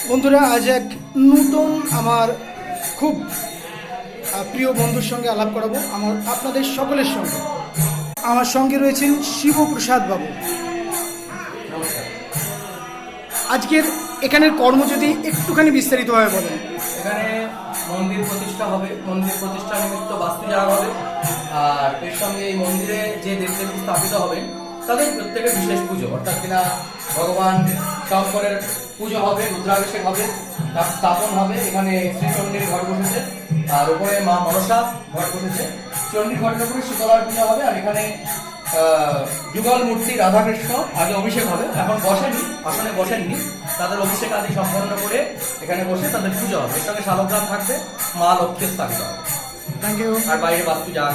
বন্ধুরা, আজ এক নতুন আমার খুব প্রিয় বন্ধুর সঙ্গে আলাপ করাবো আপনাদের সকলের সঙ্গে। আমার সঙ্গে রয়েছেন শিবপ্রসাদ বাবু। আজকের এখানের কর্ম যদি একটুখানি বিস্তারিতভাবে বলেন। এখানে মন্দির প্রতিষ্ঠা হবে, মন্দির প্রতিষ্ঠা নিমিত্ত বাস্তু যাওয়া হবে। আর এর সঙ্গে এই মন্দিরে যে দেবদেবী স্থাপিত হবেন তাদের প্রত্যেকের বিশেষ পুজো, অর্থাৎ কিনা ভগবান শঙ্করের পুজো হবে, রুদ্রাভিষেক হবে, তার স্থাপন হবে। এখানে শ্রীচণ্ডীর ঘর বসেছে, আর উপরে মা মনসা ঘর বসেছে। চণ্ডী ঘরের উপরে শীতলার পুজো হবে। আর এখানে যুগল মূর্তি রাধাকৃষ্ণ আগে অভিষেক হবে, এখন বসেনি, আসনে বসেননি, তাদের অভিষেক আদি সম্পন্ন করে এখানে বসে তাদের পুজো হবে। এর সঙ্গে শালগ্রাম থাকবে, মা লক্ষ্মী স্থাপিত হবে। Thank you. আর বাইরে বাস্তু যা